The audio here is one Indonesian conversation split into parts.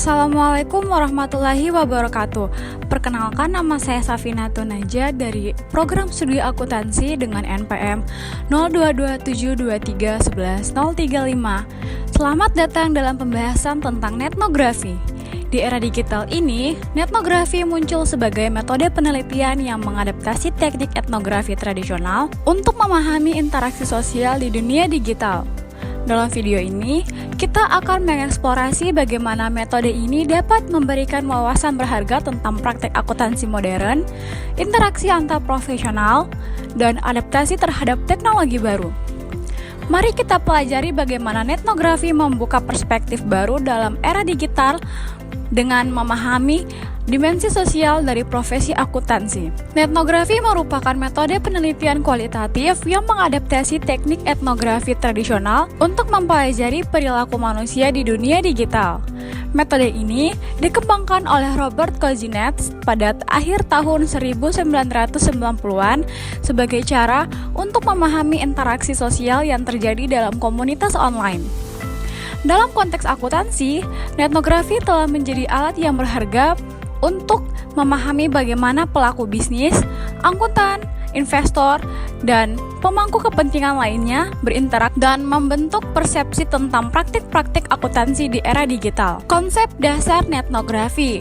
Assalamualaikum warahmatullahi wabarakatuh. Perkenalkan, nama saya Safina Tunaja dari Program Studi Akuntansi dengan NPM 0227231135. Selamat datang dalam pembahasan tentang etnografi. Di era digital ini, etnografi muncul sebagai metode penelitian yang mengadaptasi teknik etnografi tradisional untuk memahami interaksi sosial di dunia digital. Dalam video ini, kita akan mengeksplorasi bagaimana metode ini dapat memberikan wawasan berharga tentang praktek akuntansi modern, interaksi antar profesional, dan adaptasi terhadap teknologi baru. Mari kita pelajari bagaimana etnografi membuka perspektif baru dalam era digital dengan memahami dimensi sosial dari profesi akuntansi. Etnografi merupakan metode penelitian kualitatif yang mengadaptasi teknik etnografi tradisional untuk mempelajari perilaku manusia di dunia digital. Metode ini dikembangkan oleh Robert Kozinets pada akhir tahun 1990-an sebagai cara untuk memahami interaksi sosial yang terjadi dalam komunitas online. Dalam konteks akuntansi, etnografi telah menjadi alat yang berharga untuk memahami bagaimana pelaku bisnis, akuntan, investor, dan pemangku kepentingan lainnya berinteraksi dan membentuk persepsi tentang praktik-praktik akuntansi di era digital. Konsep dasar etnografi.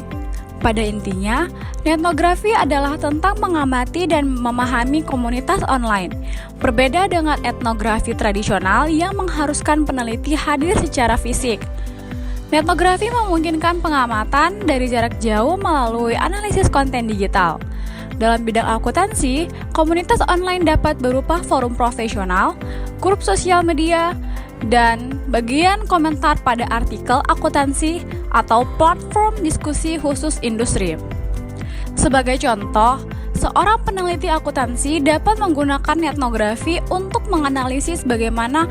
Pada intinya, etnografi adalah tentang mengamati dan memahami komunitas online. Berbeda dengan etnografi tradisional yang mengharuskan peneliti hadir secara fisik. Etnografi memungkinkan pengamatan dari jarak jauh melalui analisis konten digital. Dalam bidang akuntansi, komunitas online dapat berupa forum profesional, grup sosial media, dan bagian komentar pada artikel akuntansi atau platform diskusi khusus industri. Sebagai contoh, seorang peneliti akuntansi dapat menggunakan etnografi untuk menganalisis bagaimana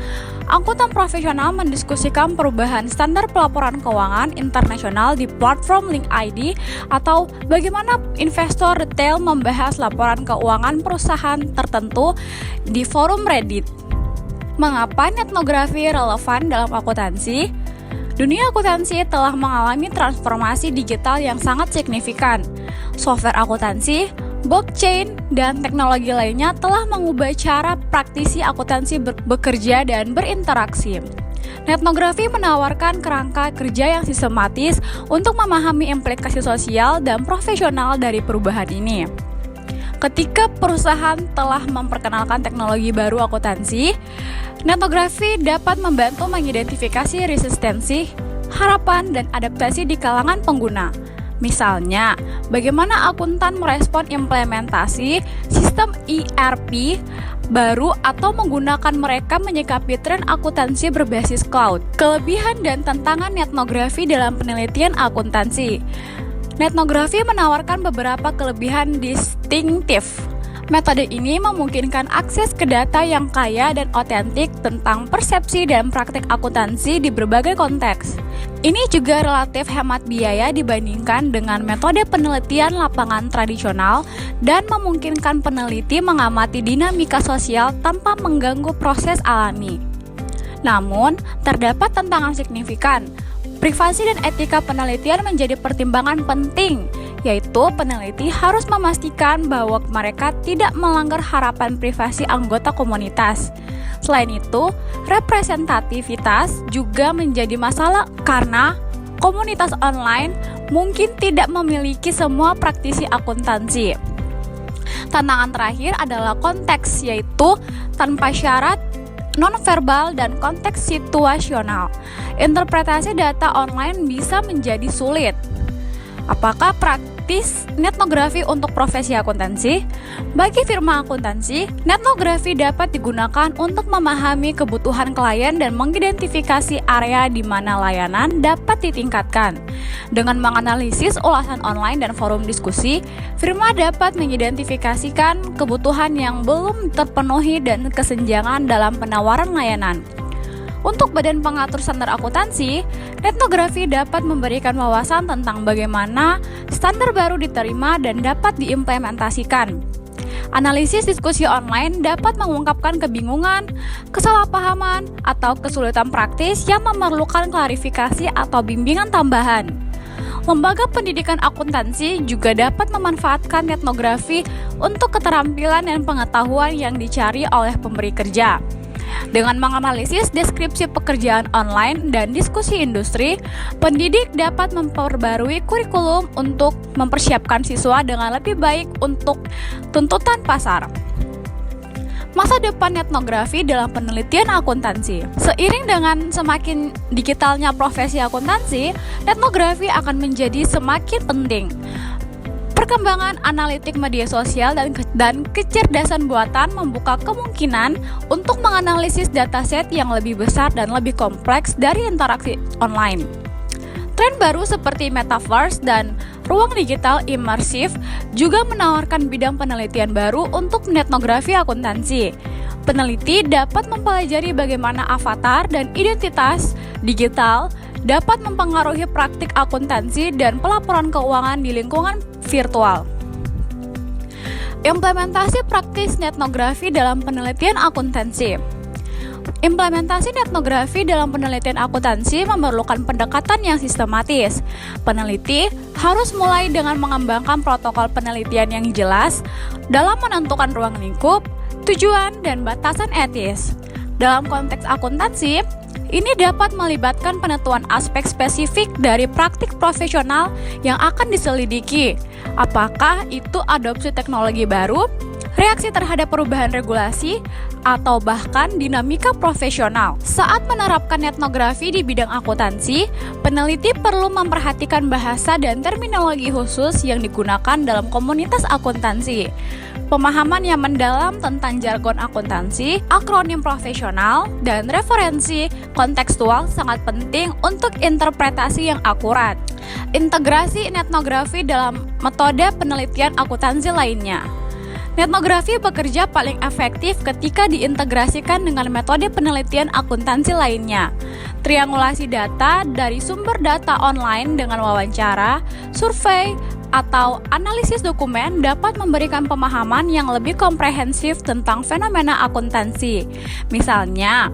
akuntan profesional mendiskusikan perubahan standar pelaporan keuangan internasional di platform LinkID atau bagaimana investor retail membahas laporan keuangan perusahaan tertentu di forum Reddit. Mengapa etnografi relevan dalam akuntansi? Dunia akuntansi telah mengalami transformasi digital yang sangat signifikan. Software akuntansi, blockchain, dan teknologi lainnya telah mengubah cara praktisi akuntansi bekerja dan berinteraksi. Etnografi menawarkan kerangka kerja yang sistematis untuk memahami implikasi sosial dan profesional dari perubahan ini. Ketika perusahaan telah memperkenalkan teknologi baru akuntansi, etnografi dapat membantu mengidentifikasi resistensi, harapan, dan adaptasi di kalangan pengguna. Misalnya, bagaimana akuntan merespon implementasi sistem ERP baru atau menggunakan mereka menyikapi tren akuntansi berbasis cloud. Kelebihan dan tantangan etnografi dalam penelitian akuntansi. Etnografi menawarkan beberapa kelebihan distintif. Metode ini memungkinkan akses ke data yang kaya dan otentik tentang persepsi dan praktik akuntansi di berbagai konteks. Ini juga relatif hemat biaya dibandingkan dengan metode penelitian lapangan tradisional dan memungkinkan peneliti mengamati dinamika sosial tanpa mengganggu proses alami. Namun, terdapat tantangan signifikan. Privasi dan etika penelitian menjadi pertimbangan penting, yaitu peneliti harus memastikan bahwa mereka tidak melanggar harapan privasi anggota komunitas. Selain itu, representativitas juga menjadi masalah karena komunitas online mungkin tidak memiliki semua praktisi akuntansi. Tantangan terakhir adalah konteks, yaitu tanpa syarat, nonverbal, dan konteks situasional. Interpretasi data online bisa menjadi sulit. Apakah praktis etnografi untuk profesi akuntansi? Bagi firma akuntansi, etnografi dapat digunakan untuk memahami kebutuhan klien dan mengidentifikasi area di mana layanan dapat ditingkatkan. Dengan menganalisis ulasan online dan forum diskusi, firma dapat mengidentifikasikan kebutuhan yang belum terpenuhi dan kesenjangan dalam penawaran layanan. Untuk badan pengatur standar akuntansi, etnografi dapat memberikan wawasan tentang bagaimana standar baru diterima dan dapat diimplementasikan. Analisis diskusi online dapat mengungkapkan kebingungan, kesalahpahaman, atau kesulitan praktis yang memerlukan klarifikasi atau bimbingan tambahan. Lembaga pendidikan akuntansi juga dapat memanfaatkan etnografi untuk keterampilan dan pengetahuan yang dicari oleh pemberi kerja. Dengan menganalisis deskripsi pekerjaan online dan diskusi industri, pendidik dapat memperbarui kurikulum untuk mempersiapkan siswa dengan lebih baik untuk tuntutan pasar. Masa depan etnografi dalam penelitian akuntansi. Seiring dengan semakin digitalnya profesi akuntansi, etnografi akan menjadi semakin penting. Perkembangan analitik media sosial dan kecerdasan buatan membuka kemungkinan untuk menganalisis dataset yang lebih besar dan lebih kompleks dari interaksi online. Tren baru seperti metaverse dan ruang digital imersif juga menawarkan bidang penelitian baru untuk etnografi akuntansi. Peneliti dapat mempelajari bagaimana avatar dan identitas digital dapat mempengaruhi praktik akuntansi dan pelaporan keuangan di lingkungan virtual. Implementasi praktis etnografi dalam penelitian akuntansi. Implementasi etnografi dalam penelitian akuntansi memerlukan pendekatan yang sistematis. Peneliti harus mulai dengan mengembangkan protokol penelitian yang jelas dalam menentukan ruang lingkup, tujuan, dan batasan etis. Dalam konteks akuntansi, ini dapat melibatkan penentuan aspek spesifik dari praktik profesional yang akan diselidiki. Apakah itu adopsi teknologi baru, reaksi terhadap perubahan regulasi, atau bahkan dinamika profesional. Saat menerapkan etnografi di bidang akuntansi, peneliti perlu memperhatikan bahasa dan terminologi khusus yang digunakan dalam komunitas akuntansi. Pemahaman yang mendalam tentang jargon akuntansi, akronim profesional, dan referensi kontekstual sangat penting untuk interpretasi yang akurat. Integrasi etnografi dalam metode penelitian akuntansi lainnya. Etnografi bekerja paling efektif ketika diintegrasikan dengan metode penelitian akuntansi lainnya. Triangulasi data dari sumber data online dengan wawancara, survei, atau analisis dokumen dapat memberikan pemahaman yang lebih komprehensif tentang fenomena akuntansi. Misalnya,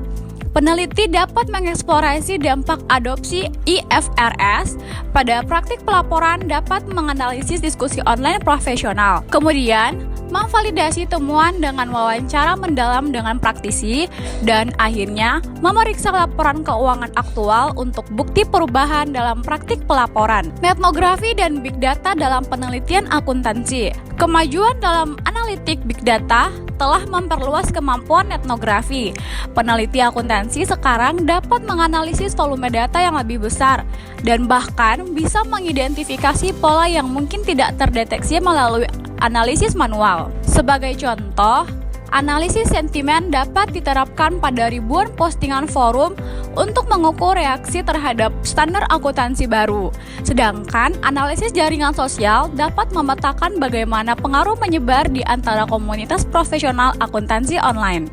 peneliti dapat mengeksplorasi dampak adopsi IFRS pada praktik pelaporan, dapat menganalisis diskusi online profesional. Kemudian, memvalidasi temuan dengan wawancara mendalam dengan praktisi, dan akhirnya memeriksa laporan keuangan aktual untuk bukti perubahan dalam praktik pelaporan. Etnografi dan big data dalam penelitian akuntansi. Kemajuan dalam analitik big data telah memperluas kemampuan etnografi. Peneliti akuntansi sekarang dapat menganalisis volume data yang lebih besar dan bahkan bisa mengidentifikasi pola yang mungkin tidak terdeteksi melalui analisis manual. Sebagai contoh, analisis sentimen dapat diterapkan pada ribuan postingan forum untuk mengukur reaksi terhadap standar akuntansi baru. Sedangkan analisis jaringan sosial dapat memetakan bagaimana pengaruh menyebar di antara komunitas profesional akuntansi online.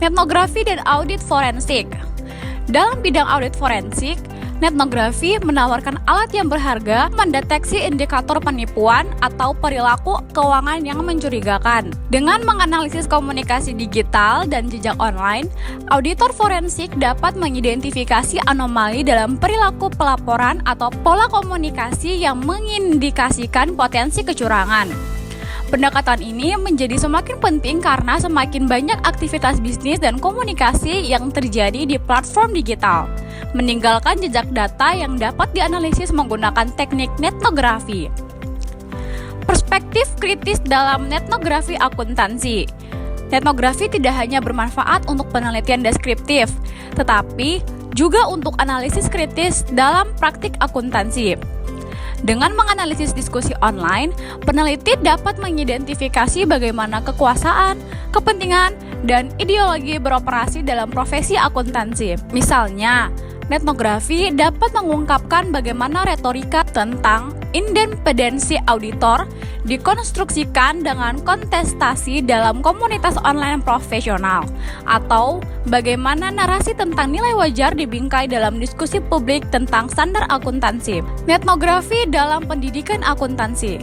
Etnografi dan audit forensik. Dalam bidang audit forensik, etnografi menawarkan alat yang berharga mendeteksi indikator penipuan atau perilaku keuangan yang mencurigakan. Dengan menganalisis komunikasi digital dan jejak online, auditor forensik dapat mengidentifikasi anomali dalam perilaku pelaporan atau pola komunikasi yang mengindikasikan potensi kecurangan. Pendekatan ini menjadi semakin penting karena semakin banyak aktivitas bisnis dan komunikasi yang terjadi di platform digital, meninggalkan jejak data yang dapat dianalisis menggunakan teknik etnografi. Perspektif kritis dalam etnografi akuntansi. Etnografi tidak hanya bermanfaat untuk penelitian deskriptif, tetapi juga untuk analisis kritis dalam praktik akuntansi. Dengan menganalisis diskusi online, peneliti dapat mengidentifikasi bagaimana kekuasaan, kepentingan, dan ideologi beroperasi dalam profesi akuntansi. Misalnya, etnografi dapat mengungkapkan bagaimana retorika tentang independensi auditor dikonstruksikan dengan kontestasi dalam komunitas online profesional, atau bagaimana narasi tentang nilai wajar dibingkai dalam diskusi publik tentang standar akuntansi. Etnografi dalam pendidikan akuntansi.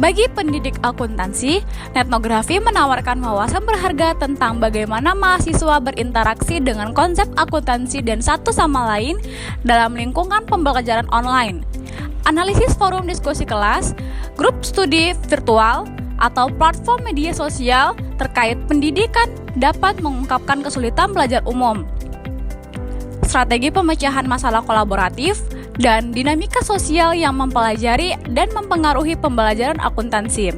Bagi pendidik akuntansi, etnografi menawarkan wawasan berharga tentang bagaimana mahasiswa berinteraksi dengan konsep akuntansi dan satu sama lain dalam lingkungan pembelajaran online. analisis forum diskusi kelas, grup studi virtual, atau platform media sosial terkait pendidikan dapat mengungkapkan kesulitan belajar umum. Strategi pemecahan masalah kolaboratif dan dinamika sosial yang mempelajari dan mempengaruhi pembelajaran akuntansi.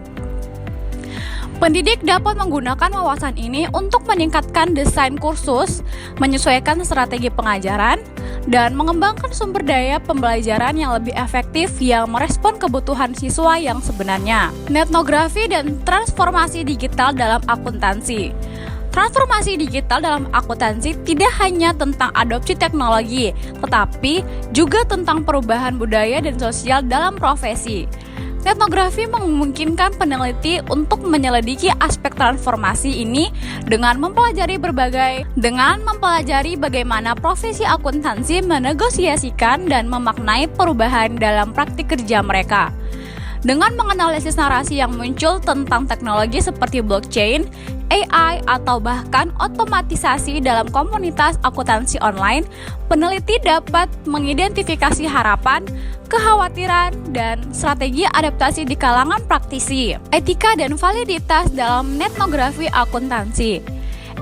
Pendidik dapat menggunakan wawasan ini untuk meningkatkan desain kursus, menyesuaikan strategi pengajaran, dan mengembangkan sumber daya pembelajaran yang lebih efektif yang merespon kebutuhan siswa yang sebenarnya. Netnografi dan transformasi digital dalam akuntansi. Transformasi digital dalam akuntansi tidak hanya tentang adopsi teknologi, tetapi juga tentang perubahan budaya dan sosial dalam profesi. Etnografi memungkinkan peneliti untuk menyelidiki aspek transformasi ini dengan mempelajari bagaimana profesi akuntansi menegosiasikan dan memaknai perubahan dalam praktik kerja mereka. Dengan menganalisis narasi yang muncul tentang teknologi seperti blockchain, AI, atau bahkan otomatisasi dalam komunitas akuntansi online, peneliti dapat mengidentifikasi harapan, kekhawatiran, dan strategi adaptasi di kalangan praktisi. Etika dan validitas dalam netnografi akuntansi.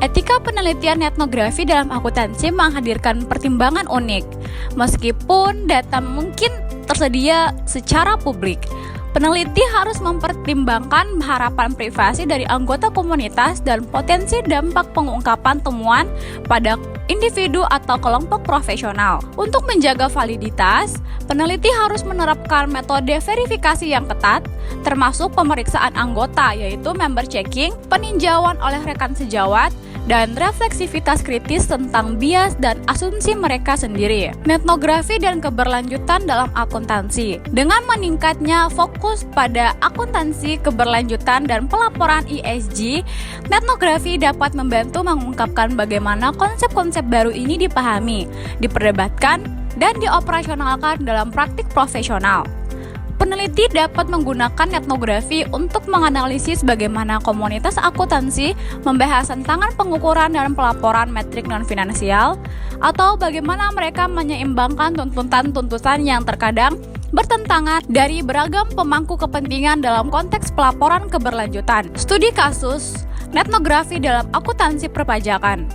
Etika penelitian etnografi dalam akuntansi menghadirkan pertimbangan unik. Meskipun data mungkin tersedia secara publik, peneliti harus mempertimbangkan harapan privasi dari anggota komunitas dan potensi dampak pengungkapan temuan pada individu atau kelompok profesional. Untuk menjaga validitas, peneliti harus menerapkan metode verifikasi yang ketat, termasuk pemeriksaan anggota, yaitu member checking, peninjauan oleh rekan sejawat, dan refleksivitas kritis tentang bias dan asumsi mereka sendiri. Netnografi dan keberlanjutan dalam akuntansi. Dengan meningkatnya fokus pada akuntansi keberlanjutan dan pelaporan ESG, netnografi dapat membantu mengungkapkan bagaimana konsep-konsep baru ini dipahami, diperdebatkan, dan dioperasionalkan dalam praktik profesional. Peneliti dapat menggunakan etnografi untuk menganalisis bagaimana komunitas akuntansi membahas tantangan pengukuran dan pelaporan metrik non-finansial, atau bagaimana mereka menyeimbangkan tuntutan-tuntutan yang terkadang bertentangan dari beragam pemangku kepentingan dalam konteks pelaporan keberlanjutan. Studi kasus netnografi dalam akuntansi perpajakan.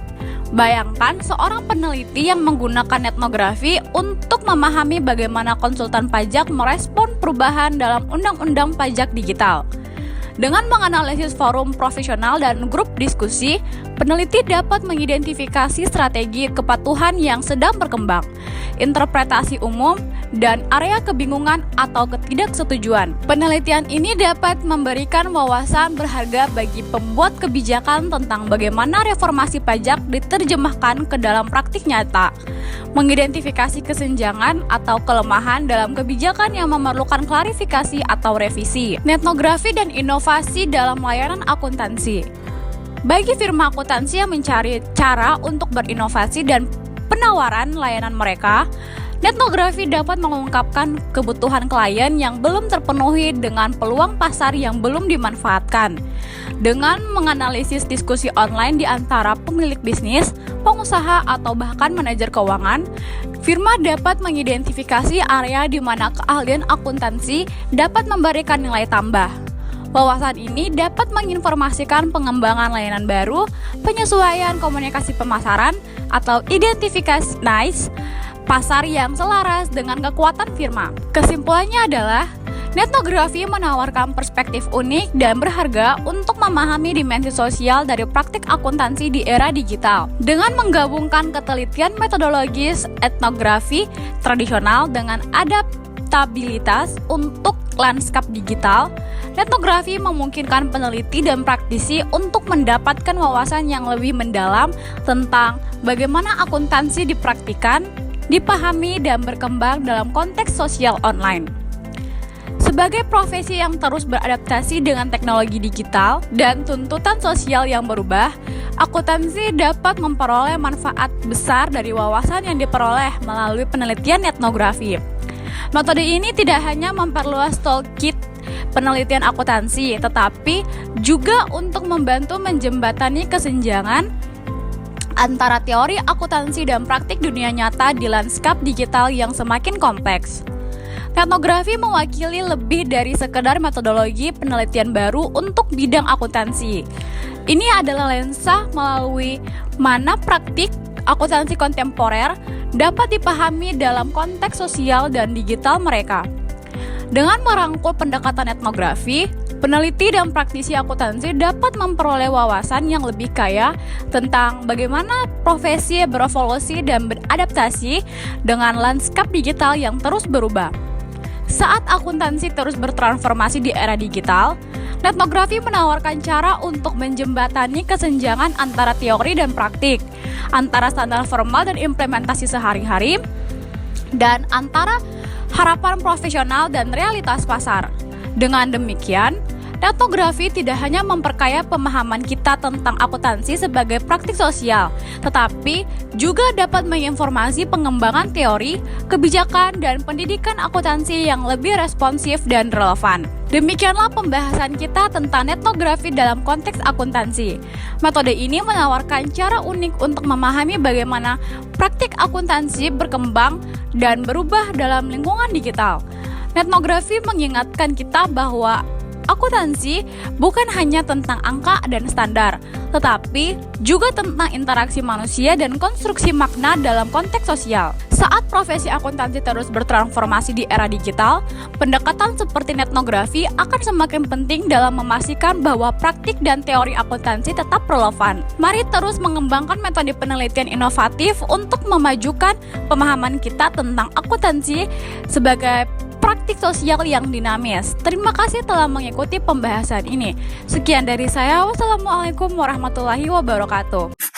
Bayangkan seorang peneliti yang menggunakan etnografi untuk memahami bagaimana konsultan pajak merespon perubahan dalam undang-undang pajak digital. Dengan menganalisis forum profesional dan grup diskusi, peneliti dapat mengidentifikasi strategi kepatuhan yang sedang berkembang, interpretasi umum, dan area kebingungan atau ketidaksetujuan. Penelitian ini dapat memberikan wawasan berharga bagi pembuat kebijakan tentang bagaimana reformasi pajak diterjemahkan ke dalam praktik nyata, mengidentifikasi kesenjangan atau kelemahan dalam kebijakan yang memerlukan klarifikasi atau revisi. Netnografi dan inovasi dalam layanan akuntansi. Bagi firma akuntansi yang mencari cara untuk berinovasi dan penawaran layanan mereka, netnografi dapat mengungkapkan kebutuhan klien yang belum terpenuhi dengan peluang pasar yang belum dimanfaatkan. Dengan menganalisis diskusi online di antara pemilik bisnis, pengusaha, atau bahkan manajer keuangan, firma dapat mengidentifikasi area di mana keahlian akuntansi dapat memberikan nilai tambah. Wawasan ini dapat menginformasikan pengembangan layanan baru, penyesuaian komunikasi pemasaran, atau identifikasi pasar yang selaras dengan kekuatan firma. Kesimpulannya adalah, netnografi menawarkan perspektif unik dan berharga untuk memahami dimensi sosial dari praktik akuntansi di era digital. Dengan menggabungkan ketelitian metodologis etnografi tradisional dengan adaptabilitas untuk lanskap digital, netnografi memungkinkan peneliti dan praktisi untuk mendapatkan wawasan yang lebih mendalam tentang bagaimana akuntansi dipraktikkan, dipahami, dan berkembang dalam konteks sosial online. Sebagai profesi yang terus beradaptasi dengan teknologi digital dan tuntutan sosial yang berubah, akuntansi dapat memperoleh manfaat besar dari wawasan yang diperoleh melalui penelitian etnografi. Metode ini tidak hanya memperluas toolkit penelitian akuntansi, tetapi juga untuk membantu menjembatani kesenjangan antara teori akuntansi dan praktik dunia nyata di lanskap digital yang semakin kompleks. Etnografi mewakili lebih dari sekedar metodologi penelitian baru untuk bidang akuntansi. Ini adalah lensa melalui mana praktik akuntansi kontemporer dapat dipahami dalam konteks sosial dan digital mereka. Dengan merangkul pendekatan etnografi, peneliti dan praktisi akuntansi dapat memperoleh wawasan yang lebih kaya tentang bagaimana profesi berevolusi dan beradaptasi dengan lanskap digital yang terus berubah. Saat akuntansi terus bertransformasi di era digital, etnografi menawarkan cara untuk menjembatani kesenjangan antara teori dan praktik, antara standar formal dan implementasi sehari-hari, dan antara harapan profesional dan realitas pasar. Dengan demikian, etnografi tidak hanya memperkaya pemahaman kita tentang akuntansi sebagai praktik sosial, tetapi juga dapat menginformasi pengembangan teori, kebijakan, dan pendidikan akuntansi yang lebih responsif dan relevan. Demikianlah pembahasan kita tentang etnografi dalam konteks akuntansi. Metode ini menawarkan cara unik untuk memahami bagaimana praktik akuntansi berkembang dan berubah dalam lingkungan digital. Etnografi mengingatkan kita bahwa akuntansi bukan hanya tentang angka dan standar, tetapi juga tentang interaksi manusia dan konstruksi makna dalam konteks sosial. Saat profesi akuntansi terus bertransformasi di era digital, pendekatan seperti etnografi akan semakin penting dalam memastikan bahwa praktik dan teori akuntansi tetap relevan. Mari terus mengembangkan metode penelitian inovatif untuk memajukan pemahaman kita tentang akuntansi sebagai praktik sosial yang dinamis. Terima kasih telah mengikuti pembahasan ini. Sekian dari saya. Wassalamualaikum warahmatullahi wabarakatuh.